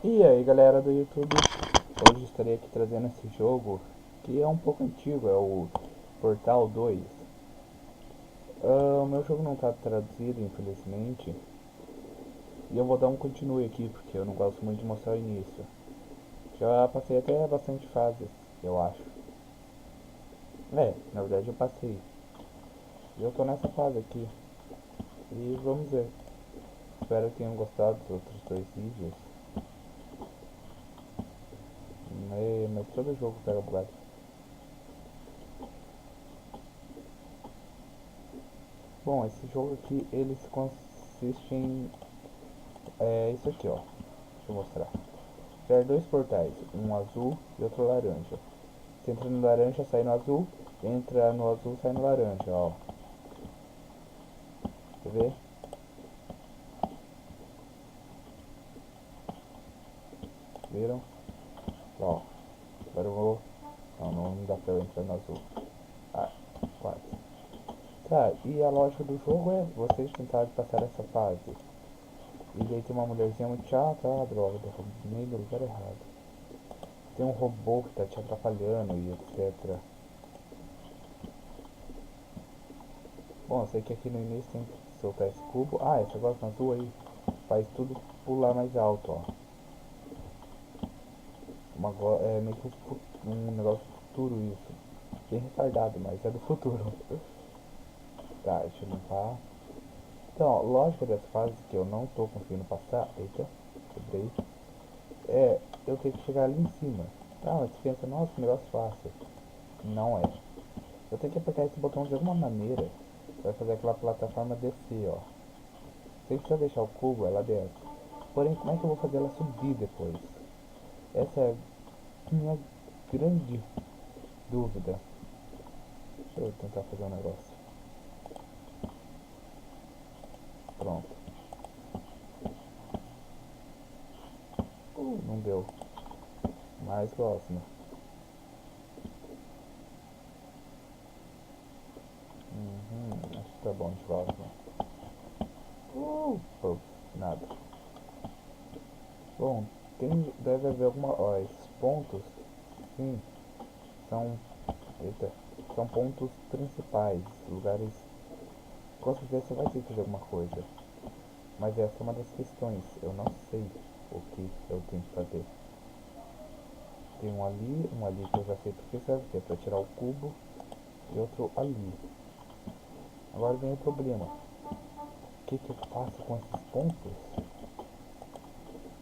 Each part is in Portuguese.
E aí galera do YouTube, hoje estarei aqui trazendo esse jogo que é um pouco antigo, é o Portal 2. O meu jogo não está traduzido, infelizmente, e eu vou dar um continue aqui porque eu não gosto muito de mostrar o início. Já passei até bastante fases, eu acho. Na verdade eu passei. E eu tô nessa fase aqui. E vamos ver. Espero que tenham gostado dos outros dois vídeos. Mas todo jogo pega bugado. Bom, esse jogo aqui, ele se consiste em isso aqui, ó. Deixa eu mostrar. Criar dois portais, um azul e outro laranja. Você entra no laranja, sai no azul. Entra no azul, sai no laranja, ó. Quer ver? Viram? Ó. Agora eu vou... Não dá pra eu entrar no azul. Ah, quase. Tá, e a lógica do jogo é vocês tentarem passar essa fase. E daí tem uma mulherzinha muito chata, droga, derrubei no lugar errado. Tem um robô que tá te atrapalhando e etc. Bom, eu sei que aqui no início tem que soltar esse cubo. Ah, esse negócio azul aí faz tudo pular mais alto, ó. É meio que um negócio do futuro isso. Bem retardado, mas é do futuro. Tá, deixa eu limpar. Então, ó, lógica dessa fase que eu não tô conseguindo passar. Eita, quebrei. É, eu tenho que chegar ali em cima. Ah, mas você pensa, nossa, que negócio fácil. Não é. Eu tenho que apertar esse botão de alguma maneira. Vai fazer aquela plataforma descer, ó. Se eu deixar o cubo, ela desce. Porém, como é que eu vou fazer ela subir depois? Essa é a minha grande dúvida. Deixa eu tentar fazer um negócio. Pronto. Não deu. Mais próximo. Acho que tá bom de próximo. Pô, nada. Bom, deve haver alguma... Ó, esses pontos, sim, são... Eita. São pontos principais. Lugares... Com certeza você vai ter que fazer alguma coisa. Mas essa é uma das questões. Eu não sei o que eu tenho que fazer. Tem um ali que eu já sei porque serve, que é pra tirar o cubo. E outro ali. Agora vem o problema. O que eu faço com esses pontos?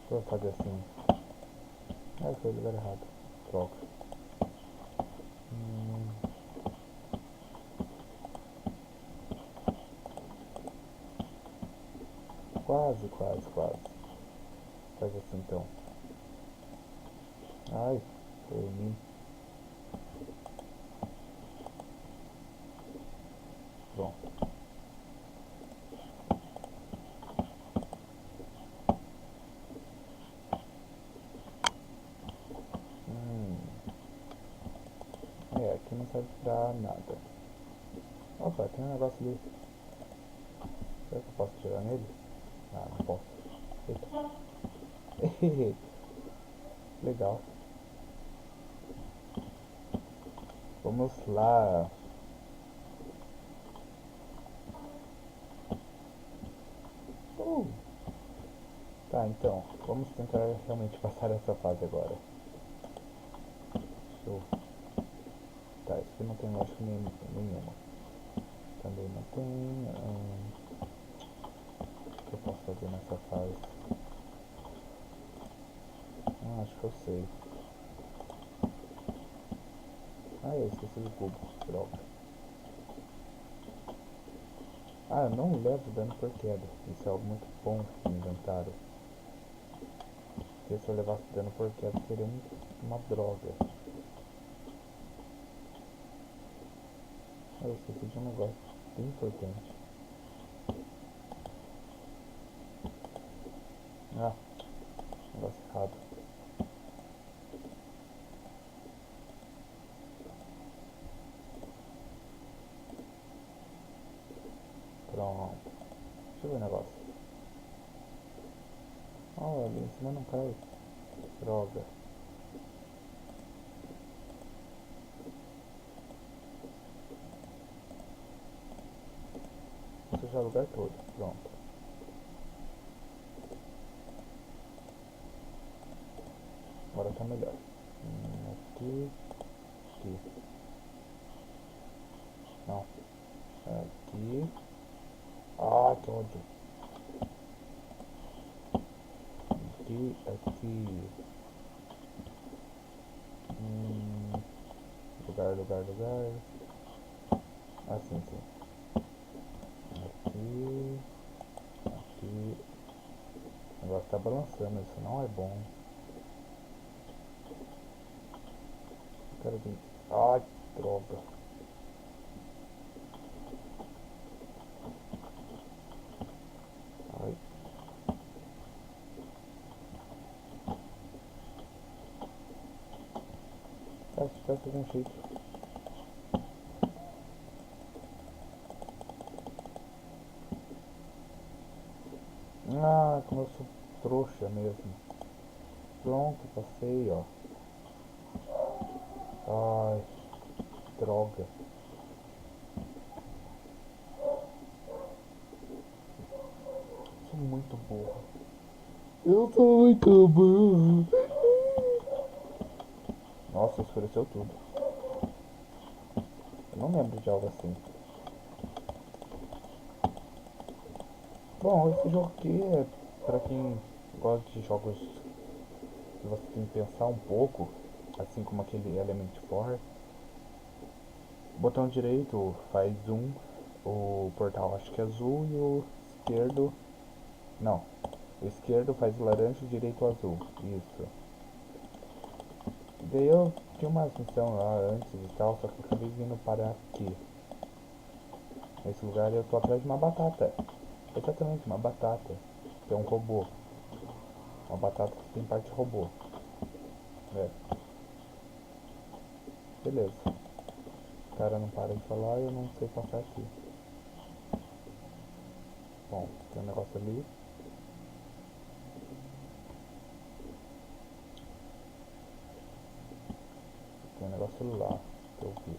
Deixa eu fazer assim. Ah, foi o lugar errado. Troca. Quase, quase, quase. Faz assim então. Ai, foi em mim. Pronto. Aqui não serve pra nada. Opa, tem um negócio ali. Será que eu posso tirar nele? Ah, não posso. Eita. Legal. Vamos lá. Uh. Tá, então. Vamos tentar realmente passar essa fase agora. Show. Tá, isso aqui não tem lógica nenhuma. Também não tem. O que eu posso fazer nessa fase? Acho que eu sei. Eu esqueci do cubo. Droga. Eu não levo dano por queda. Isso é algo muito bom que inventaram. Porque se eu levasse dano por queda seria uma droga. Eu esqueci de um negócio bem importante. Negócio errado. Pronto. Deixa eu ver o negócio. Ali em cima não cai. Droga. Vou sujar o lugar todo. Pronto. Agora tá melhor. Aqui. Aqui. Não. Aqui. Ah, que ódio. Aqui. Aqui. Lugar. Assim, sim. Aqui. Aqui. O negócio tá balançando. Isso não é bom. Quero vir. Ai, droga. Ai. Tá, se tivesse algum jeito. Ah, como eu sou trouxa mesmo. Pronto, passei, ó. Ai, droga. Sou muito burro. Eu sou muito burro. Nossa, escureceu tudo. Eu não lembro de algo assim. Bom, esse jogo aqui é pra quem gosta de jogos que você tem que pensar um pouco, assim como aquele Element 4. O botão direito faz zoom, o portal acho que é azul e o esquerdo. Não, o esquerdo faz laranja e o direito azul. Isso. Daí eu tinha uma missão lá antes e tal, só que eu acabei vindo parar aqui. Nesse lugar eu tô atrás de uma batata. Exatamente, uma batata. Que é um robô. Uma batata que tem parte robô. É, beleza. O cara não para de falar e eu não sei passar aqui. Bom, tem um negócio ali. Tem um negócio lá que eu vi.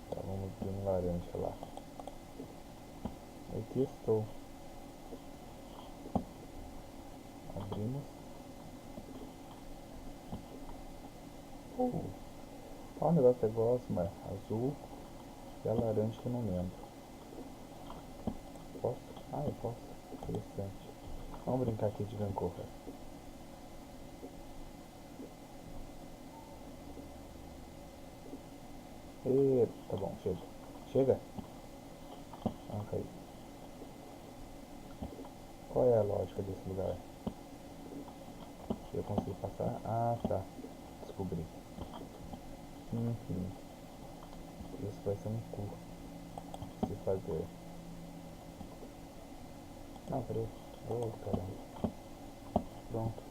Tá, vamos ver um laranja lá. Aqui estou. Abrimos. Ó, o negócio é igual mas azul e a laranja que eu não lembro. Posso? Ah, eu posso. Interessante. Vamos brincar aqui de Vancouver. E, tá bom, chega. Chega? Vamos cair. Qual é a lógica desse lugar? Eu consigo passar? Ah, tá. Descobri. Isso vai ser um cu se fazer. Não, peraí. Oh, caramba. Pronto.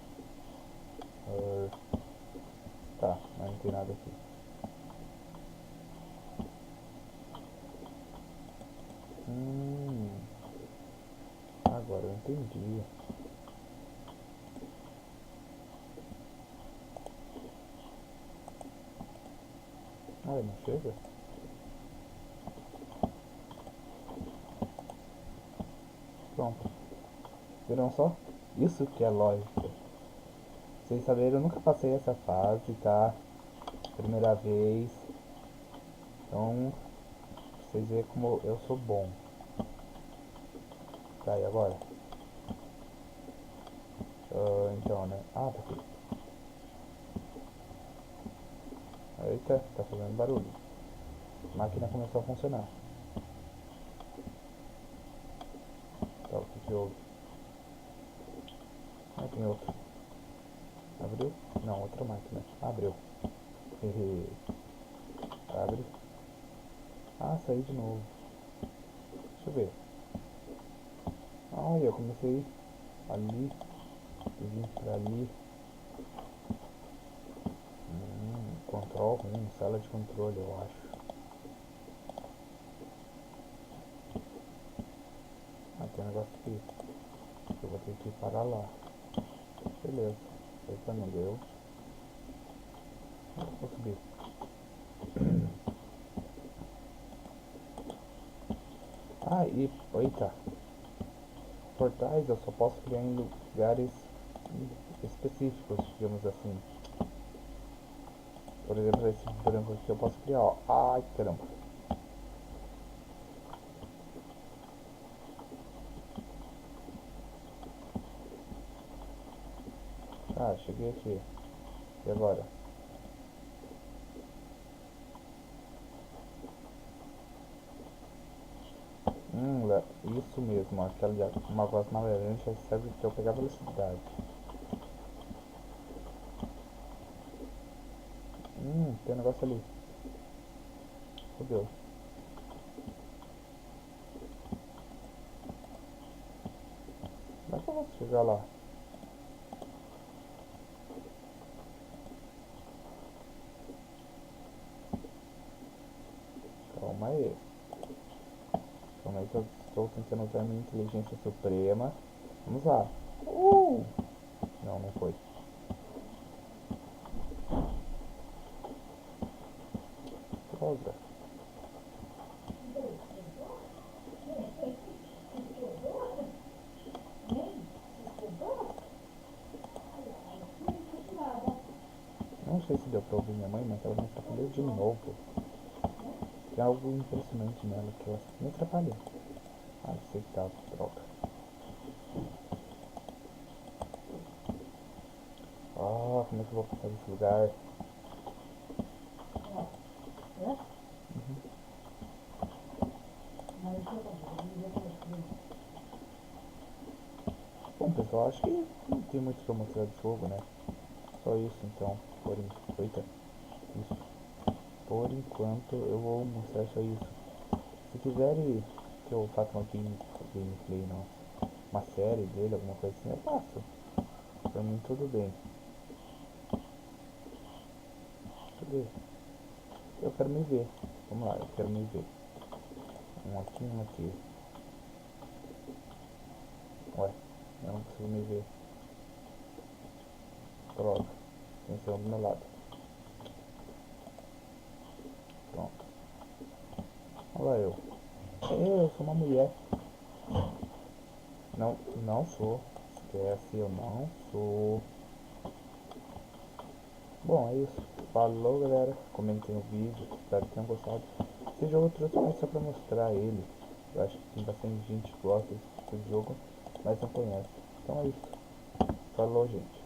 Tá, mas não tem nada aqui. Agora eu entendi. Ah, não chega? Pronto. Viram só? Isso que é lógica. Vocês saberem, eu nunca passei essa fase, tá? Primeira vez. Então, pra vocês verem como eu sou bom. Tá, e agora? Então, né? Ah, tá aqui. Eita, tá fazendo barulho. A máquina começou a funcionar. Tá, o que que houve? Ah, tem outro. Abriu? Não, outra máquina. Abriu. Abre. Ah, saí de novo. Deixa eu ver. Ah, eu comecei ali e vim pra ali. Control room, sala de controle, eu acho. Ah, tem um negócio aqui. Eu vou ter que ir para lá. Beleza. Eita, não deu. Vou subir. Ah, e... Eita. Portais eu só posso criar em lugares específicos, digamos assim. Por exemplo, esse branco aqui eu posso criar, ó. Ai, caramba. Ah, cheguei aqui. E agora? Isso mesmo, aquela uma voz na laranja serve pra eu pegar velocidade. Tem um negócio ali. Fodeu. Como é que eu vou chegar lá? Calma aí. Calma aí que eu estou tentando usar minha inteligência suprema. Vamos lá. Não, não foi. Droga. Não sei se deu pra ouvir minha mãe, mas ela me atrapalhou de novo. Tem algo impressionante nela que ela me atrapalha. Ah, sei que tá, droga. Ah, como é que eu vou passar desse lugar? Bom, pessoal, acho que não tem muito pra mostrar de jogo, né? Só isso, então. Eita, isso. Por enquanto, eu vou mostrar só isso. Se quiserem que eu faça uma gameplay, não, uma série dele, alguma coisa assim, eu faço. Pra mim, tudo bem. Cadê? Eu quero me ver. Vamos lá, eu quero me ver. Um aqui, um aqui. Ué, eu não consigo me ver. Droga. Tem que ser um do meu lado. Pronto. Olha lá eu. Eu sou uma mulher. Não, não sou. Esquece, eu não sou. Bom, é isso. Falou, galera. Comentem o vídeo. Espero que tenham gostado. Esse jogo eu trouxe mais só pra mostrar ele. Eu acho que tem bastante gente que gosta desse tipo de jogo, mas não conhece. Então é isso. Falou, gente.